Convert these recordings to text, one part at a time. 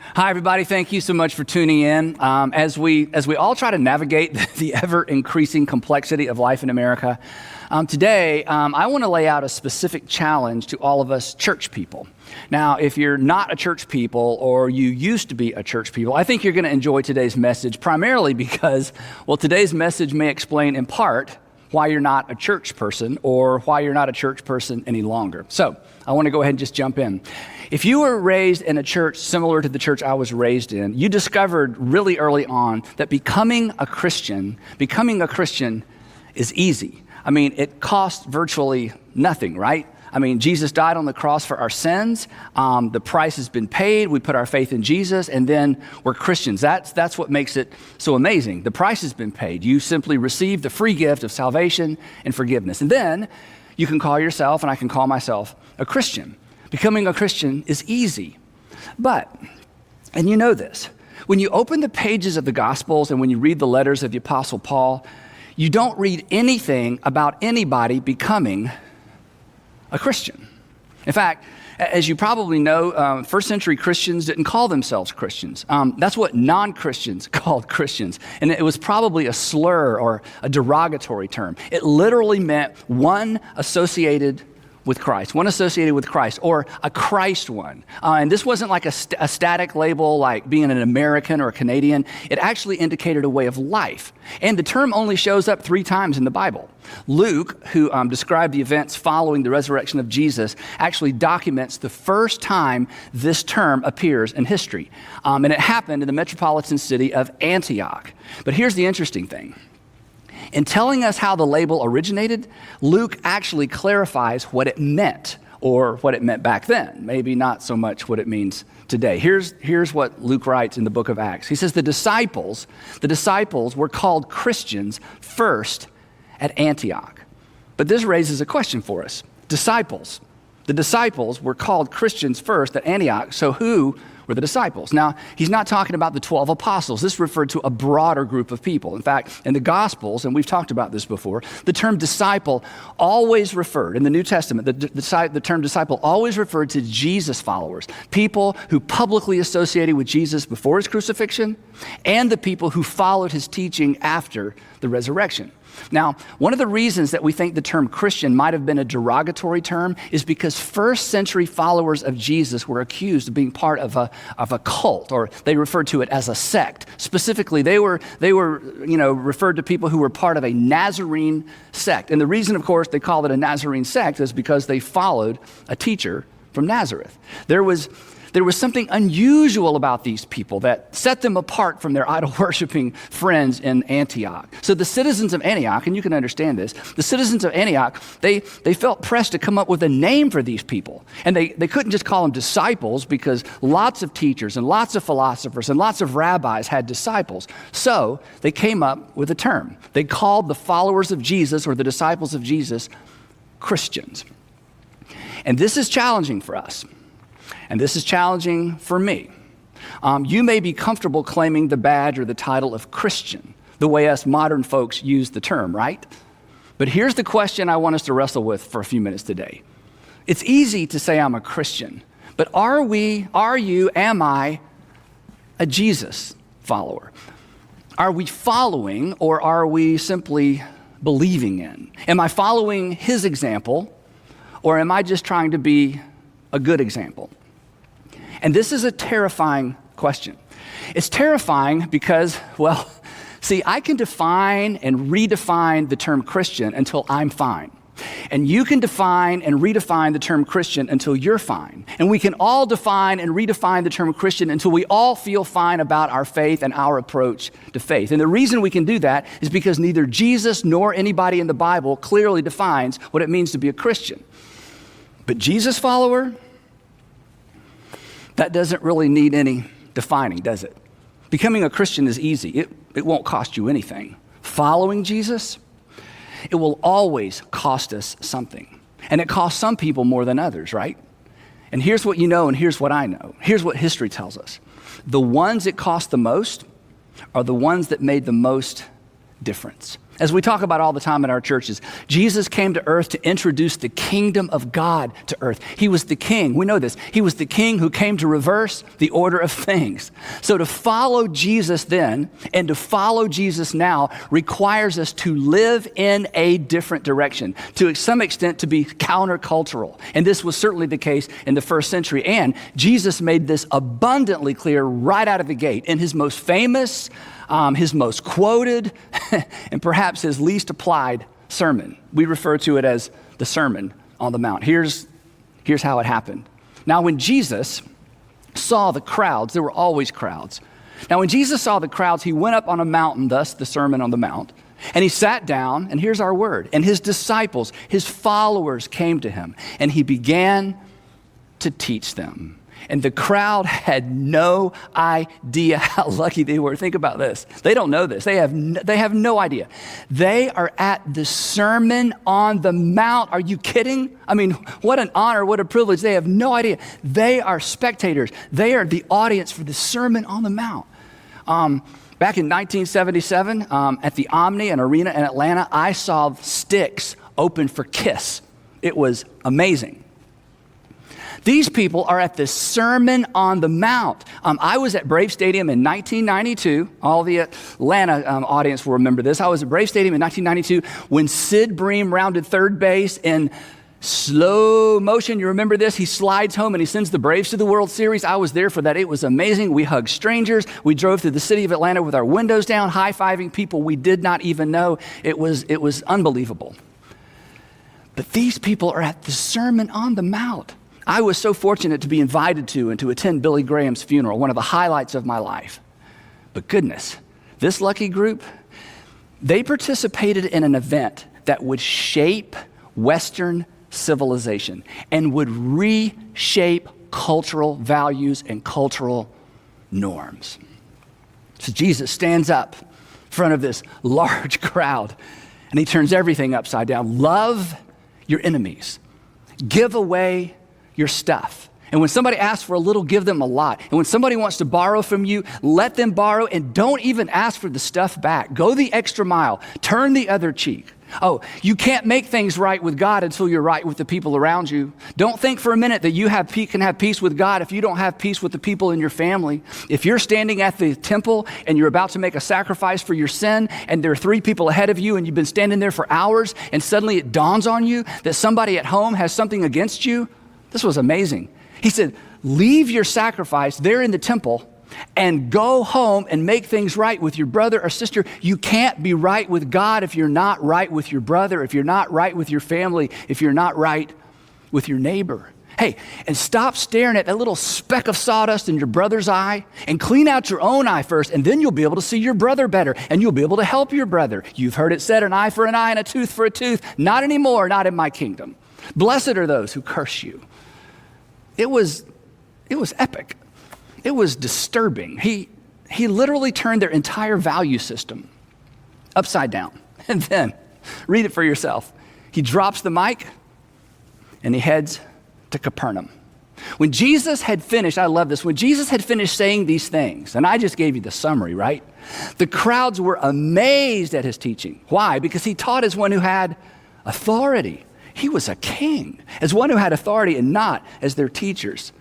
Hi, everybody. Thank you so much for tuning in. As we all try to navigate the ever-increasing complexity of life in America, today I want to lay out a specific challenge to all of us church people. Now, if you're not a church people or you used to be a church people, I think you're going to enjoy today's message primarily because, well, today's message may explain in part why you're not a church person or why you're not a church person any longer. So I want to go ahead and just jump in. If you were raised in a church similar to the church I was raised in, you discovered really early on that becoming a Christian is easy. I mean, it costs virtually nothing, right? I mean, Jesus died on the cross for our sins. The price has been paid. We put our faith in Jesus, and then we're Christians. That's what makes it so amazing. The price has been paid. You simply receive the free gift of salvation and forgiveness. And then you can call yourself, and I can call myself, a Christian. Becoming a Christian is easy. But, and you know this, when you open the pages of the Gospels and when you read the letters of the Apostle Paul, you don't read anything about anybody becoming a Christian. In fact, as you probably know, first century Christians didn't call themselves Christians. That's what non-Christians called Christians. And it was probably a slur or a derogatory term. It literally meant one associated with Christ, or a Christ one. And this wasn't like a static label like being an American or a Canadian. It actually indicated a way of life. And the term only shows up 3 times in the Bible. Luke, who described the events following the resurrection of Jesus, actually documents the first time this term appears in history. And it happened in the metropolitan city of Antioch. But here's the interesting thing. In telling us how the label originated, Luke actually clarifies what it meant, or what it meant back then, maybe not so much what it means today. Here's what Luke writes in the book of Acts. He says, the disciples were called Christians first at Antioch. But this raises a question for us. The disciples were called Christians first at Antioch, so who were the disciples? Now, he's not talking about the 12 apostles. This referred to a broader group of people. In fact, in the Gospels, and we've talked about this before, the term disciple always referred, in the New Testament, the term disciple always referred to Jesus followers, people who publicly associated with Jesus before his crucifixion, and the people who followed his teaching after the resurrection. Now, one of the reasons that we think the term Christian might have been a derogatory term is because first century followers of Jesus were accused of being part of a cult, or they referred to it as a sect. Specifically, they were referred to people who were part of a Nazarene sect. And the reason, of course, they called it a Nazarene sect is because they followed a teacher from Nazareth. There was something unusual about these people that set them apart from their idol-worshiping friends in Antioch. So the citizens of Antioch, and you can understand this, the citizens of Antioch, they felt pressed to come up with a name for these people. And they couldn't just call them disciples because lots of teachers and lots of philosophers and lots of rabbis had disciples. So they came up with a term. They called the followers of Jesus, or the disciples of Jesus, Christians. And this is challenging for us. And this is challenging for me. You may be comfortable claiming the badge or the title of Christian, the way us modern folks use the term, right? But here's the question I want us to wrestle with for a few minutes today. It's easy to say I'm a Christian, but am I a Jesus follower? Are we following, or are we simply believing in? Am I following his example, or am I just trying to be a good example? And this is a terrifying question. It's terrifying because, well, see, I can define and redefine the term Christian until I'm fine. And you can define and redefine the term Christian until you're fine. And we can all define and redefine the term Christian until we all feel fine about our faith and our approach to faith. And the reason we can do that is because neither Jesus nor anybody in the Bible clearly defines what it means to be a Christian. But Jesus follower, that doesn't really need any defining, does it? Becoming a Christian is easy. It won't cost you anything. Following Jesus, it will always cost us something. And it costs some people more than others, right? And here's what you know, and here's what I know. Here's what history tells us. The ones it cost the most are the ones that made the most difference. As we talk about all the time in our churches, Jesus came to earth to introduce the kingdom of God to earth. He was the king. We know this. He was the king who came to reverse the order of things. So to follow Jesus then and to follow Jesus now requires us to live in a different direction, to some extent to be countercultural. And this was certainly the case in the first century. And Jesus made this abundantly clear right out of the gate in his most famous, his most quoted, and perhaps his least applied sermon. We refer to it as the Sermon on the Mount. Here's how it happened. Now, when Jesus saw the crowds, there were always crowds. Now, when Jesus saw the crowds, he went up on a mountain, thus the Sermon on the Mount, and he sat down, and here's our word, and his disciples, his followers came to him, and he began to teach them. And the crowd had no idea how lucky they were. Think about this. They don't know this. They have no idea. They are at the Sermon on the Mount. Are you kidding? I mean, what an honor, what a privilege. They have no idea. They are spectators. They are the audience for the Sermon on the Mount. Back in 1977, at the Omni, an arena in Atlanta, I saw sticks open for Kiss. It was amazing. These people are at the Sermon on the Mount. I was at Brave Stadium in 1992. All the Atlanta audience will remember this. I was at Brave Stadium in 1992 when Sid Bream rounded third base in slow motion. You remember this? He slides home and he sends the Braves to the World Series. I was there for that. It was amazing. We hugged strangers. We drove through the city of Atlanta with our windows down, high-fiving people we did not even know. It was unbelievable. But these people are at the Sermon on the Mount. I was so fortunate to be invited to and to attend Billy Graham's funeral, one of the highlights of my life. But goodness, this lucky group, they participated in an event that would shape Western civilization and would reshape cultural values and cultural norms. So Jesus stands up in front of this large crowd and he turns everything upside down. Love your enemies. Give away your stuff. And when somebody asks for a little, give them a lot. And when somebody wants to borrow from you, let them borrow and don't even ask for the stuff back. Go the extra mile. Turn the other cheek. Oh, you can't make things right with God until you're right with the people around you. Don't think for a minute that you can have peace with God if you don't have peace with the people in your family. If you're standing at the temple and you're about to make a sacrifice for your sin and there are 3 people ahead of you and you've been standing there for hours and suddenly it dawns on you that somebody at home has something against you, this was amazing. He said, leave your sacrifice there in the temple and go home and make things right with your brother or sister. You can't be right with God if you're not right with your brother, if you're not right with your family, if you're not right with your neighbor. Hey, and stop staring at that little speck of sawdust in your brother's eye and clean out your own eye first, and then you'll be able to see your brother better and you'll be able to help your brother. You've heard it said, an eye for an eye and a tooth for a tooth. Not anymore, not in my kingdom. Blessed are those who curse you. It was epic. It was disturbing. He literally turned their entire value system upside down. And then, read it for yourself. He drops the mic and he heads to Capernaum. When Jesus had finished, I love this, when Jesus had finished saying these things, and I just gave you the summary, right? The crowds were amazed at his teaching. Why? Because he taught as one who had authority. He was a king, as one who had authority and not as their teachers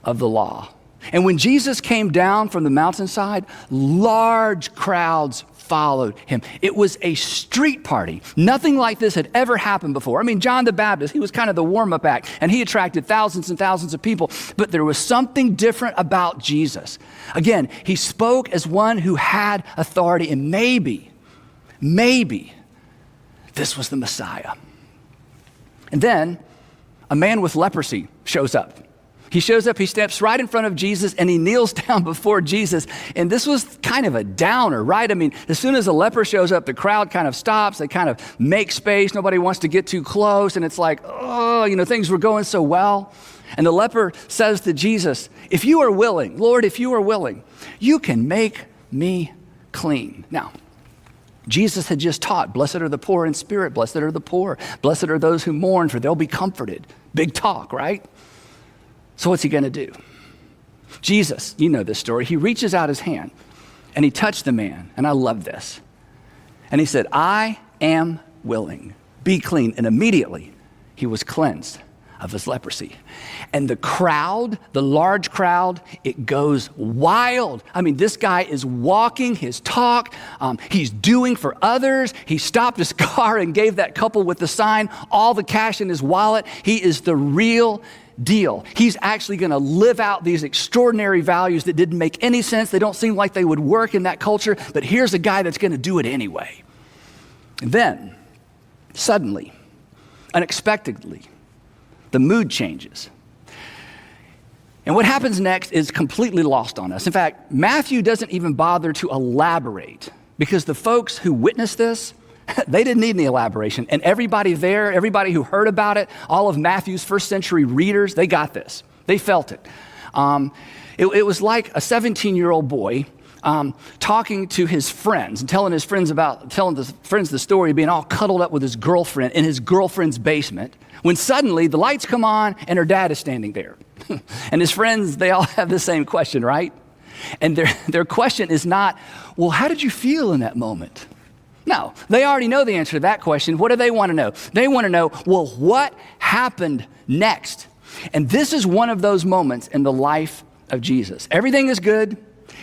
of the law. And when Jesus came down from the mountainside, large crowds followed him. It was a street party. Nothing like this had ever happened before. I mean, John the Baptist, he was kind of the warm-up act, and he attracted thousands and thousands of people. But there was something different about Jesus. Again, he spoke as one who had authority, and maybe this was the Messiah. And then a man with leprosy shows up. He shows up, he steps right in front of Jesus, and he kneels down before Jesus. And this was kind of a downer, right? I mean, as soon as a leper shows up, the crowd kind of stops. They kind of make space. Nobody wants to get too close. And it's like, oh, things were going so well. And the leper says to Jesus, if you are willing, Lord, if you are willing, you can make me clean. Now, Jesus had just taught, blessed are the poor in spirit, blessed are the poor, blessed are those who mourn, for they'll be comforted. Big talk, right? So what's he going to do? Jesus, you know this story, he reaches out his hand and he touched the man, and I love this. And he said, I am willing. Be clean. And immediately he was cleansed of his leprosy. And the crowd, the large crowd, it goes wild. I mean, this guy is walking his talk. He's doing for others. He stopped his car and gave that couple with the sign all the cash in his wallet. He is the real deal. He's actually going to live out these extraordinary values that didn't make any sense. They don't seem like they would work in that culture, but here's a guy that's going to do it anyway. And then, suddenly, unexpectedly, the mood changes. And what happens next is completely lost on us. In fact, Matthew doesn't even bother to elaborate because the folks who witnessed this, they didn't need any elaboration. And everybody there, everybody who heard about it, all of Matthew's first century readers, they got this. They felt it. It was like a 17-year-old boy talking to his friends and telling the friends the story of being all cuddled up with his girlfriend in his girlfriend's basement, when suddenly the lights come on and her dad is standing there. And his friends, they all have the same question, right? And their question is not, well, how did you feel in that moment? No, they already know the answer to that question. What do they want to know? They want to know, well, what happened next? And this is one of those moments in the life of Jesus. Everything is good,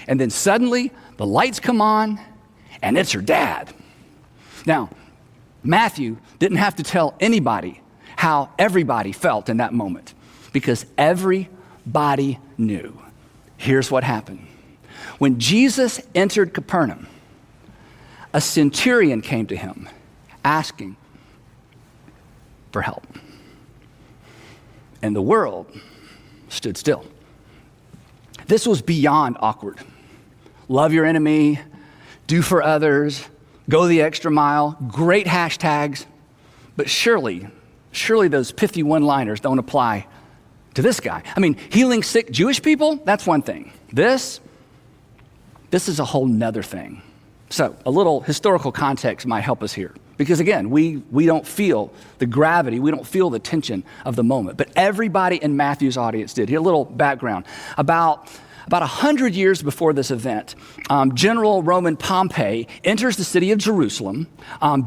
and then suddenly the lights come on, and it's her dad. Now, Matthew didn't have to tell anybody how everybody felt in that moment, because everybody knew. Here's what happened. When Jesus entered Capernaum, a centurion came to him asking for help. And the world stood still. This was beyond awkward. Love your enemy, do for others, go the extra mile, great hashtags, but surely those pithy one-liners don't apply to this guy. I mean, healing sick Jewish people, that's one thing. This is a whole nother thing. So a little historical context might help us here. Because again, we don't feel the gravity, we don't feel the tension of the moment. But everybody in Matthew's audience did. Here, a little background. About 100 years before this event, General Roman Pompey enters the city of Jerusalem,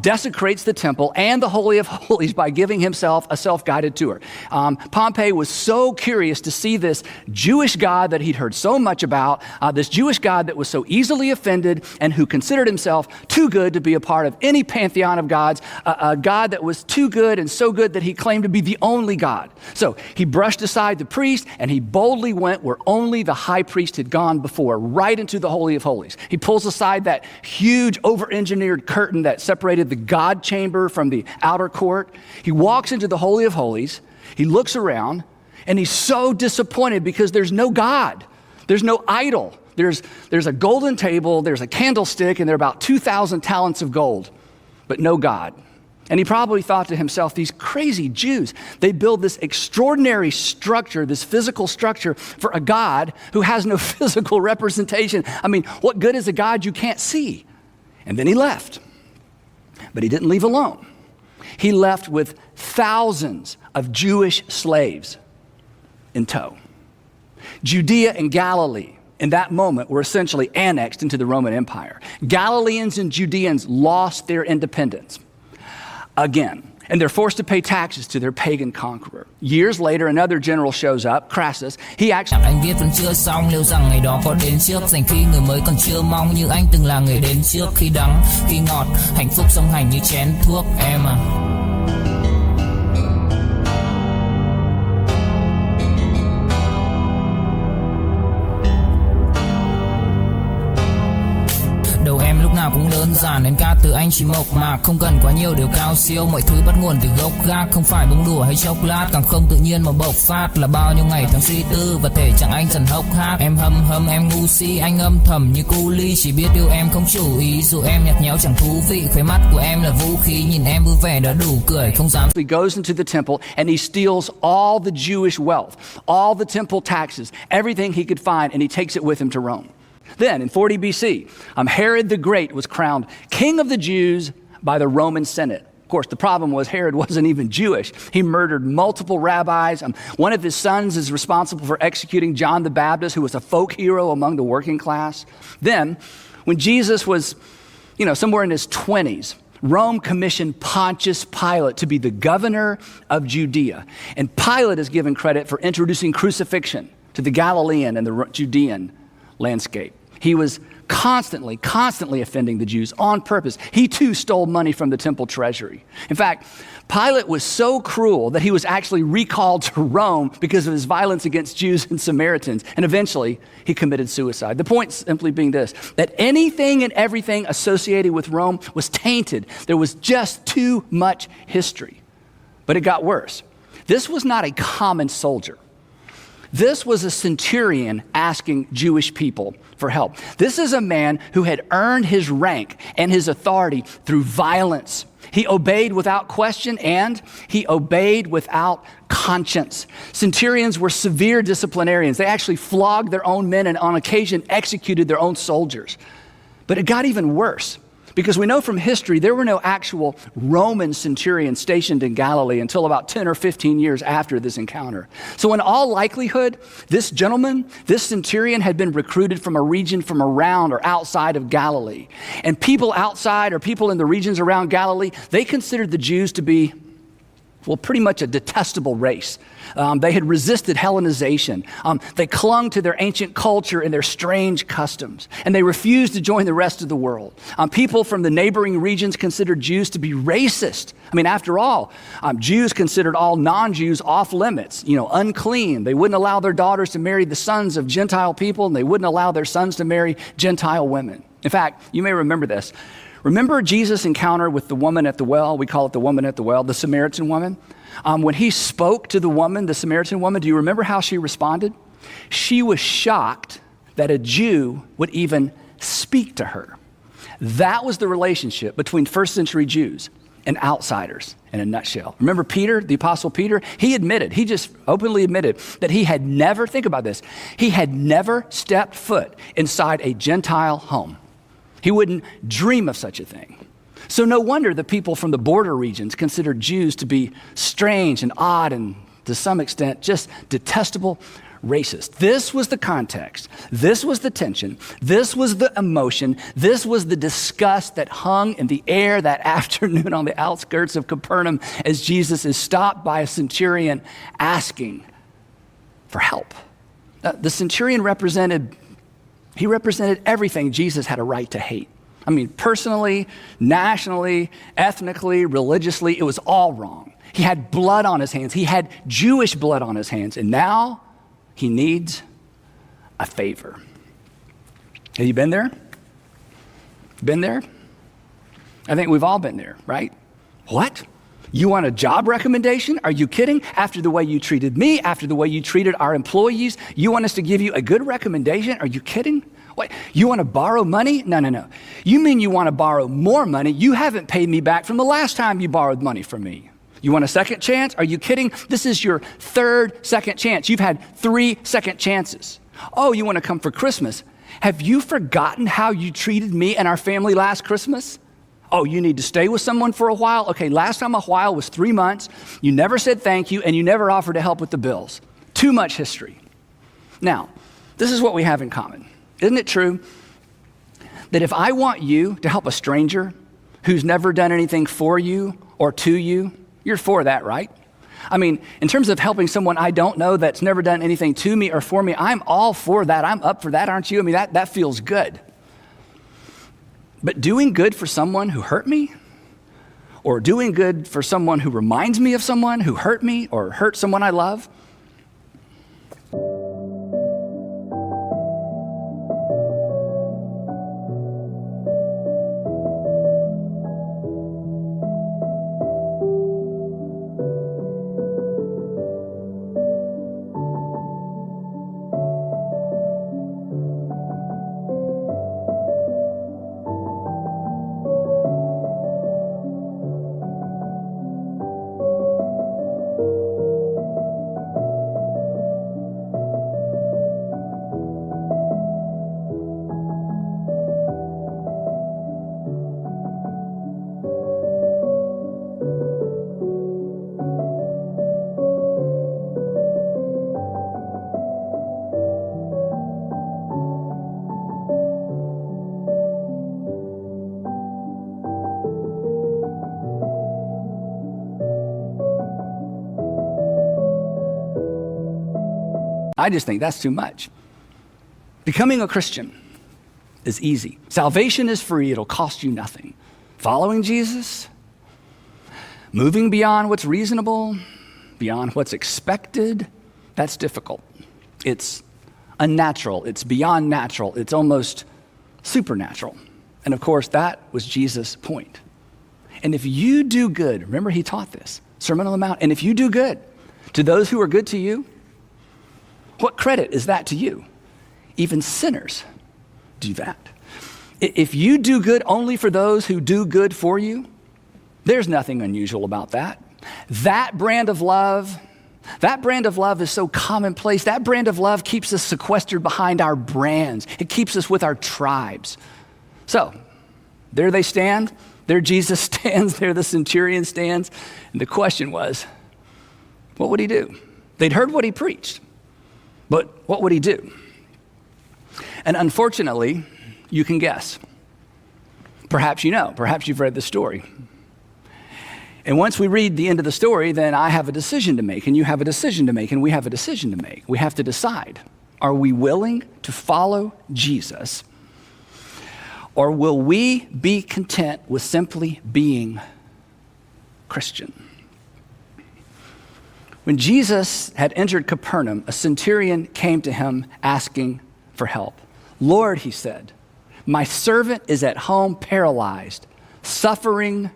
desecrates the temple and the Holy of Holies by giving himself a self-guided tour. Pompey was so curious to see this Jewish God that he'd heard so much about, this Jewish God that was so easily offended and who considered himself too good to be a part of any pantheon of gods, a God that was too good and so good that he claimed to be the only God. So he brushed aside the priest and he boldly went where only the high priest had gone before, right into the Holy of Holies. He pulls aside that huge over-engineered curtain that separated the God chamber from the outer court. He walks into the Holy of Holies. He looks around and he's so disappointed because there's no God. There's no idol. There's a golden table, there's a candlestick, and there are about 2,000 talents of gold, but no God. And he probably thought to himself, these crazy Jews, they build this extraordinary structure, this physical structure for a God who has no physical representation. I mean, what good is a God you can't see? And then he left. But he didn't leave alone. He left with thousands of Jewish slaves in tow. Judea and Galilee in that moment were essentially annexed into the Roman Empire. Galileans and Judeans lost their independence again, and they're forced to pay taxes to their pagan conqueror. Years later, another general shows up, Crassus. He actually... Anh viết vẫn chưa xong, liệu rằng ngày đó có đến trước, dành khi người mới còn chưa mong như anh từng là người đến trước, khi đắng, khi ngọt, hạnh phúc song hành như chén thuốc em à. Nào cũng đơn giản nên ca từ anh chỉ mộc mạc, không cần quá nhiều điều cao siêu, mọi thứ bắt nguồn từ gốc gác, không phải bông đùa hay chốc lát, càng không tự nhiên mà bộc phát, là bao nhiêu ngày tháng suy tư và thể chẳng anh dần hốc hác. Em hâm em ngu si, anh âm thầm như cu ly, chỉ biết yêu em không chủ ý, dù em nhạt nhẽo chẳng thú vị, khóe mắt của em là vũ khí, nhìn em vui vẻ đã đủ cười, không dám. He goes into the temple and he steals all the Jewish wealth, all the temple taxes, everything he could find, and he takes it with him to Rome. Then, in 40 BC, Herod the Great was crowned king of the Jews by the Roman Senate. Of course, the problem was Herod wasn't even Jewish. He murdered multiple rabbis. One of his sons is responsible for executing John the Baptist, who was a folk hero among the working class. Then, when Jesus was somewhere in his 20s, Rome commissioned Pontius Pilate to be the governor of Judea. And Pilate is given credit for introducing crucifixion to the Galilean and the Judean landscape. He was constantly offending the Jews on purpose. He too stole money from the temple treasury. In fact, Pilate was so cruel that he was actually recalled to Rome because of his violence against Jews and Samaritans. And eventually, he committed suicide. The point simply being this, that anything and everything associated with Rome was tainted. There was just too much history. But it got worse. This was not a common soldier. This was a centurion asking Jewish people for help. This is a man who had earned his rank and his authority through violence. He obeyed without question and he obeyed without conscience. Centurions were severe disciplinarians. They actually flogged their own men and on occasion executed their own soldiers. But it got even worse. Because we know from history, there were no actual Roman centurions stationed in Galilee until about 10 or 15 years after this encounter. So in all likelihood, this gentleman, this centurion had been recruited from a region from around or outside of Galilee. And people outside or people in the regions around Galilee, they considered the Jews to be, well, pretty much a detestable race. They had resisted Hellenization. They clung to their ancient culture and their strange customs, and they refused to join the rest of the world. People from the neighboring regions considered Jews to be racist. I mean, after all, Jews considered all non-Jews off limits, unclean. They wouldn't allow their daughters to marry the sons of Gentile people, and they wouldn't allow their sons to marry Gentile women. In fact, you may remember this. Remember Jesus' encounter with the woman at the well? We call it the woman at the well, the Samaritan woman. When he spoke to the woman, the Samaritan woman, do you remember how she responded? She was shocked that a Jew would even speak to her. That was the relationship between first century Jews and outsiders in a nutshell. Remember Peter, the Apostle Peter? He just openly admitted that he had never, think about this, he had never stepped foot inside a Gentile home. He wouldn't dream of such a thing. So no wonder the people from the border regions considered Jews to be strange and odd and to some extent just detestable racist. This was the context. This was the tension. This was the emotion. This was the disgust that hung in the air that afternoon on the outskirts of Capernaum as Jesus is stopped by a centurion asking for help. The centurion represented everything Jesus had a right to hate. I mean, personally, nationally, ethnically, religiously, it was all wrong. He had blood on his hands. He had Jewish blood on his hands. And now he needs a favor. Have you been there? Been there? I think we've all been there, right? What? You want a job recommendation? Are you kidding? After the way you treated me, after the way you treated our employees, you want us to give you a good recommendation? Are you kidding? What? You want to borrow money? No. You mean you want to borrow more money? You haven't paid me back from the last time you borrowed money from me. You want a second chance? Are you kidding? This is your third second chance. You've had 3 second chances. Oh, you want to come for Christmas? Have you forgotten how you treated me and our family last Christmas? Oh, you need to stay with someone for a while? Okay, last time a while was 3 months. You never said thank you, and you never offered to help with the bills. Too much history. Now, this is what we have in common. Isn't it true that if I want you to help a stranger who's never done anything for you or to you, you're for that, right? I mean, in terms of helping someone I don't know that's never done anything to me or for me, I'm all for that. I'm up for that, aren't you? I mean, that feels good. But doing good for someone who hurt me, or doing good for someone who reminds me of someone who hurt me or hurt someone I love, I just think that's too much. Becoming a Christian is easy. Salvation is free. It'll cost you nothing. Following Jesus, moving beyond what's reasonable, beyond what's expected, that's difficult. It's unnatural. It's beyond natural. It's almost supernatural. And of course, that was Jesus' point. And if you do good, remember he taught this, Sermon on the Mount, and if you do good to those who are good to you, what credit is that to you? Even sinners do that. If you do good only for those who do good for you, there's nothing unusual about that. That brand of love is so commonplace. That brand of love keeps us sequestered behind our brands. It keeps us with our tribes. So, there they stand. There Jesus stands. There the centurion stands. And the question was, what would he do? They'd heard what he preached, but what would he do? And unfortunately, you can guess. Perhaps you know. Perhaps you've read the story. And once we read the end of the story, then I have a decision to make, and you have a decision to make, and we have a decision to make. We have to decide, are we willing to follow Jesus, or will we be content with simply being Christian? When Jesus had entered Capernaum, a centurion came to him asking for help. Lord, he said, my servant is at home paralyzed, suffering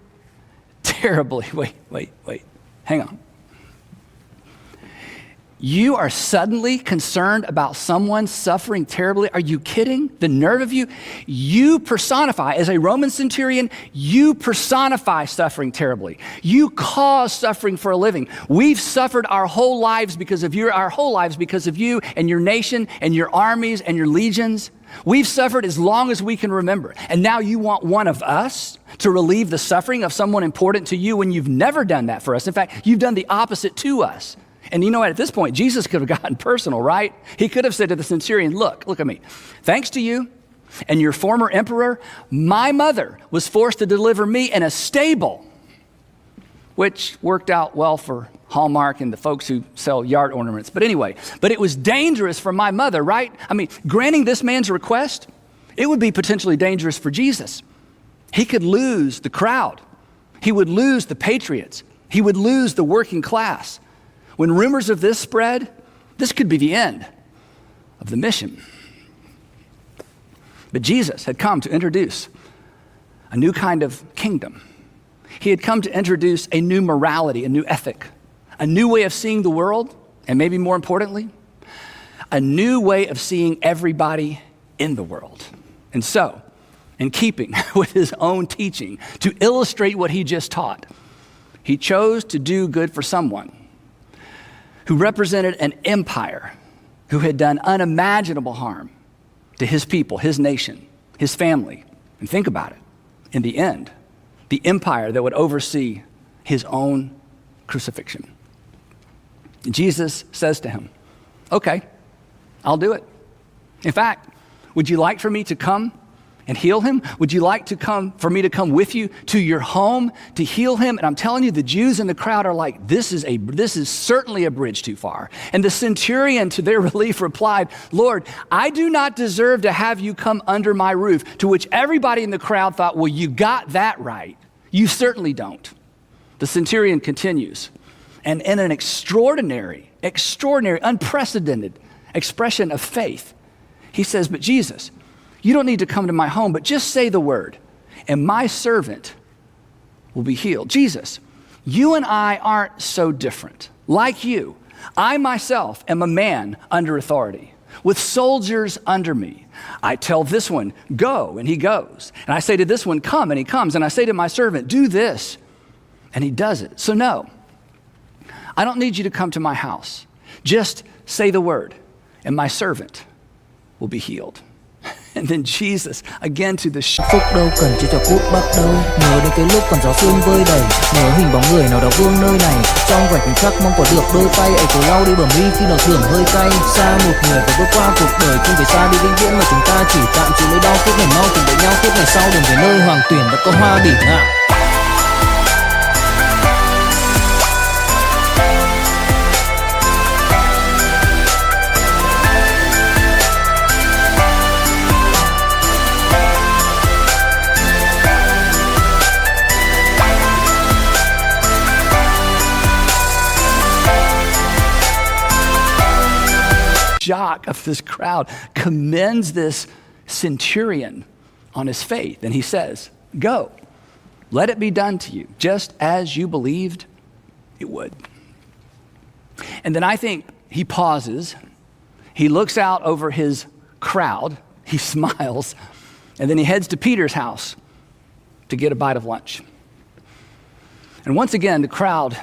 terribly. Wait. Hang on. You are suddenly concerned about someone suffering terribly? Are you kidding? The nerve of you? You personify, as a Roman centurion, you personify suffering terribly. You cause suffering for a living. We've suffered our whole lives because of you, and your nation and your armies and your legions. We've suffered as long as we can remember. And now you want one of us to relieve the suffering of someone important to you when you've never done that for us. In fact, you've done the opposite to us. And you know what? At this point, Jesus could have gotten personal, right? He could have said to the centurion, look at me. Thanks to you and your former emperor, my mother was forced to deliver me in a stable, which worked out well for Hallmark and the folks who sell yard ornaments. But anyway, it was dangerous for my mother, right? I mean, granting this man's request, it would be potentially dangerous for Jesus. He could lose the crowd. He would lose the patriots. He would lose the working class. When rumors of this spread, this could be the end of the mission. But Jesus had come to introduce a new kind of kingdom. He had come to introduce a new morality, a new ethic, a new way of seeing the world, and maybe more importantly, a new way of seeing everybody in the world. And so, in keeping with his own teaching, to illustrate what he just taught, he chose to do good for someone who represented an empire who had done unimaginable harm to his people, his nation, his family. And think about it. In the end, the empire that would oversee his own crucifixion. And Jesus says to him, okay, I'll do it. In fact, would you like for me to come and heal him? Would you like for me to come with you to your home to heal him? And I'm telling you, the Jews in the crowd are like, this is certainly a bridge too far. And the centurion, to their relief, replied, Lord, I do not deserve to have you come under my roof. To which everybody in the crowd thought, well, you got that right. You certainly don't. The centurion continues, and in an extraordinary, unprecedented expression of faith, he says, but Jesus, you don't need to come to my home, but just say the word, and my servant will be healed. Jesus, you and I aren't so different. Like you, I myself am a man under authority, with soldiers under me. I tell this one, go, and he goes. And I say to this one, come, and he comes. And I say to my servant, do this, and he does it. So no, I don't need you to come to my house. Just say the word, and my servant will be healed. And then Jesus, again to the phúc đâu cần chỉ cho phút bắt đầu. Nhớ đến cái lúc còn gió sương vơi đầy, nhớ hình bóng người nào đó vương nơi này. Trong vài khoảnh khắc mong có được đôi tay ấy cổ lau đi bờ mi khi nào thưởng hơi cay. Xa một người và bước qua cuộc đời không về xa đi vĩnh viễn mà chúng ta chỉ tạm chịu nỗi đau. Phút này mau tìm đợi nhau, phút này sau đừng về nơi hoàng tuyển và có hoa đỉnh ạ. shock of this crowd, commends this centurion on his faith. And he says, go, let it be done to you, just as you believed it would. And then I think he pauses, he looks out over his crowd, he smiles, and then he heads to Peter's house to get a bite of lunch. And once again, the crowd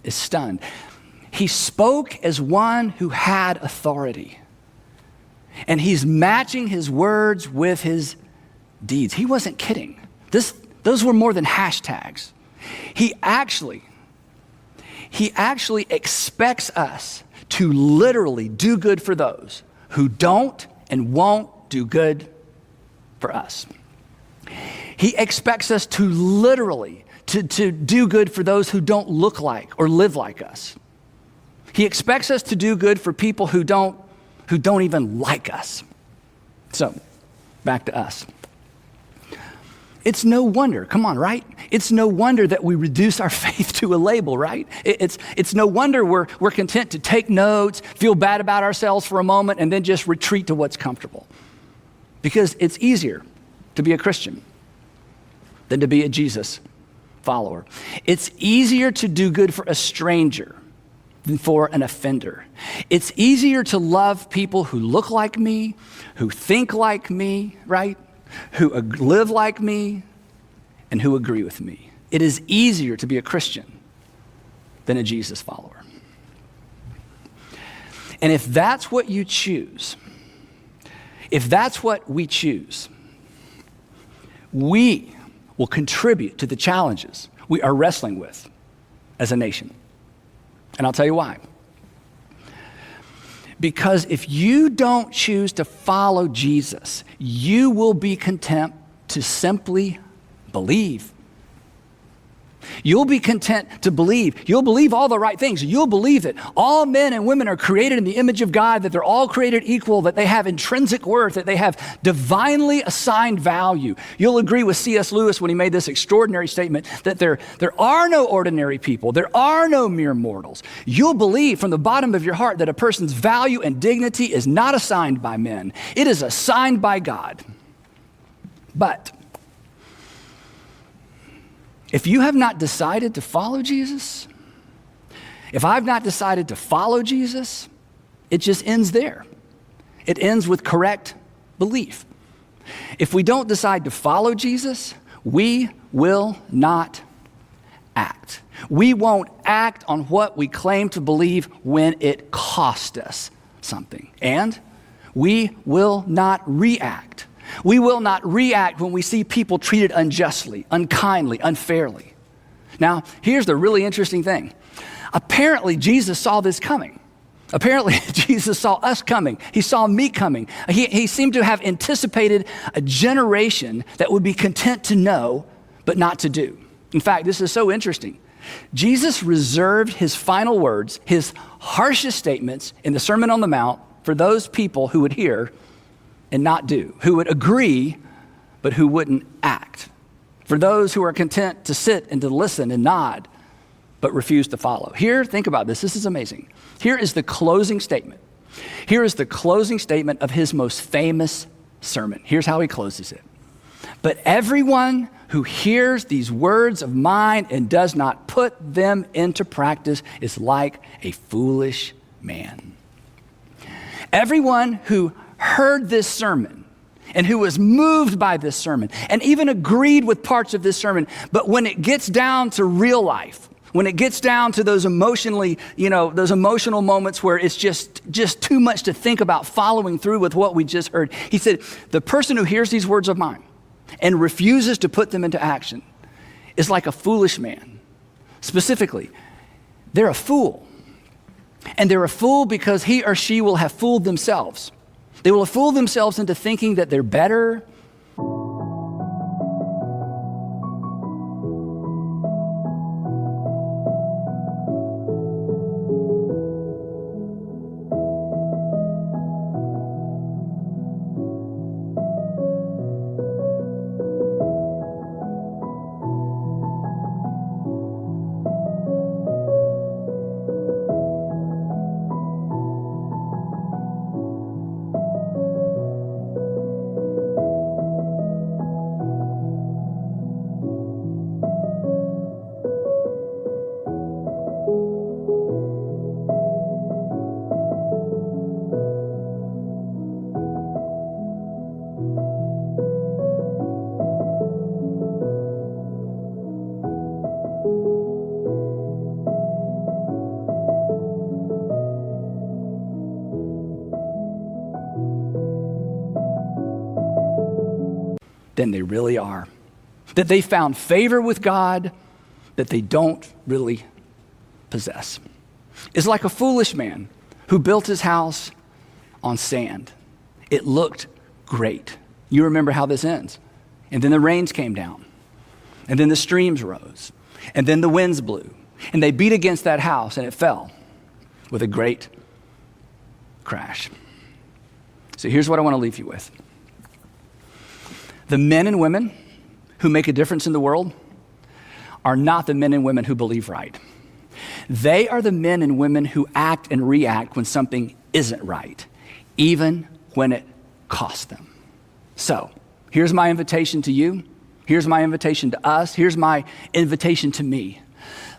is stunned. He spoke as one who had authority, and he's matching his words with his deeds. He wasn't kidding. Those were more than hashtags. He actually expects us to literally do good for those who don't and won't do good for us. He expects us to literally to do good for those who don't look like or live like us. He expects us to do good for people who don't even like us. So, back to us. It's no wonder, come on, right? It's no wonder that we reduce our faith to a label, right? It's no wonder we're content to take notes, feel bad about ourselves for a moment, and then just retreat to what's comfortable. Because it's easier to be a Christian than to be a Jesus follower. It's easier to do good for a stranger than for an offender. It's easier to love people who look like me, who think like me, right? Who live like me, and who agree with me. It is easier to be a Christian than a Jesus follower. And if that's what you choose, if that's what we choose, we will contribute to the challenges we are wrestling with as a nation. And I'll tell you why. Because if you don't choose to follow Jesus, you will be content to simply believe. You'll be content to believe. You'll believe all the right things. You'll believe that all men and women are created in the image of God, that they're all created equal, that they have intrinsic worth, that they have divinely assigned value. You'll agree with C.S. Lewis when he made this extraordinary statement that there are no ordinary people. There are no mere mortals. You'll believe from the bottom of your heart that a person's value and dignity is not assigned by men. It is assigned by God. But if you have not decided to follow Jesus, if I've not decided to follow Jesus, it just ends there. It ends with correct belief. If we don't decide to follow Jesus, we will not act. We won't act on what we claim to believe when it costs us something. And we will not react. We will not react when we see people treated unjustly, unkindly, unfairly. Now, here's the really interesting thing. Apparently, Jesus saw this coming. Apparently, Jesus saw us coming. He saw me coming. He seemed to have anticipated a generation that would be content to know, but not to do. In fact, this is so interesting. Jesus reserved his final words, his harshest statements in the Sermon on the Mount for those people who would hear and not do, who would agree, but who wouldn't act. For those who are content to sit and to listen and nod, but refuse to follow. Here, think about this. This is amazing. Here is the closing statement. Here is the closing statement of his most famous sermon. Here's how he closes it. But everyone who hears these words of mine and does not put them into practice is like a foolish man. Everyone who heard this sermon and who was moved by this sermon and even agreed with parts of this sermon, but when it gets down to real life, when it gets down to those emotionally, those emotional moments where it's just too much to think about following through with what we just heard, he said, the person who hears these words of mine and refuses to put them into action is like a foolish man. Specifically, they're a fool. And they're a fool because he or she will have fooled themselves. They will have fooled themselves into thinking that they're better. than they really are. That they found favor with God that they don't really possess. It's like a foolish man who built his house on sand. It looked great. You remember how this ends. And then the rains came down. And then the streams rose. And then the winds blew. And they beat against that house and it fell with a great crash. So here's what I want to leave you with. The men and women who make a difference in the world are not the men and women who believe right. They are the men and women who act and react when something isn't right, even when it costs them. So here's my invitation to you. Here's my invitation to us. Here's my invitation to me.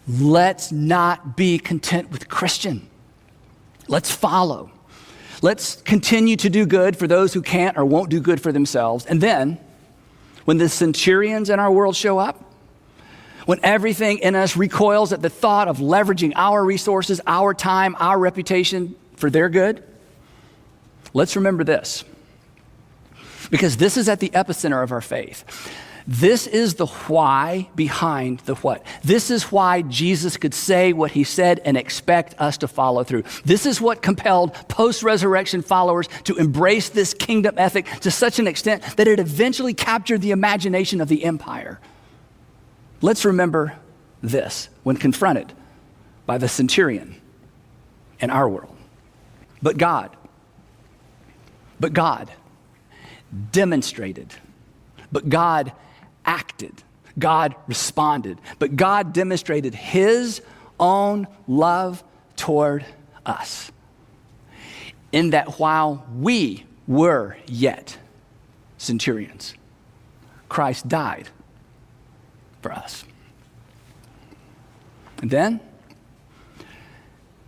Let's not be content with Christian. Let's follow. Let's continue to do good for those who can't or won't do good for themselves. And then, when the centurions in our world show up, when everything in us recoils at the thought of leveraging our resources, our time, our reputation for their good, let's remember this. Because this is at the epicenter of our faith. This is the why behind the what. This is why Jesus could say what he said and expect us to follow through. This is what compelled post-resurrection followers to embrace this kingdom ethic to such an extent that it eventually captured the imagination of the empire. Let's remember this when confronted by the centurion in our world. But God demonstrated, but God acted, God responded, but God demonstrated his own love toward us in that while we were yet centurions, Christ died for us. And then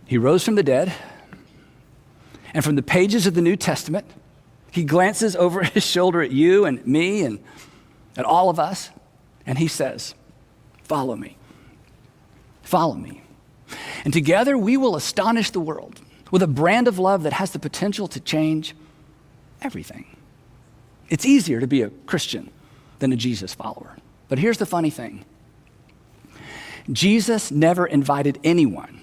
he rose from the dead, and from the pages of the New Testament, he glances over his shoulder at you and me and at all of us, and he says, follow me. Follow me. And together we will astonish the world with a brand of love that has the potential to change everything. It's easier to be a Christian than a Jesus follower. But here's the funny thing. Jesus never invited anyone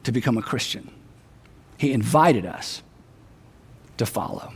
to become a Christian. He invited us to follow.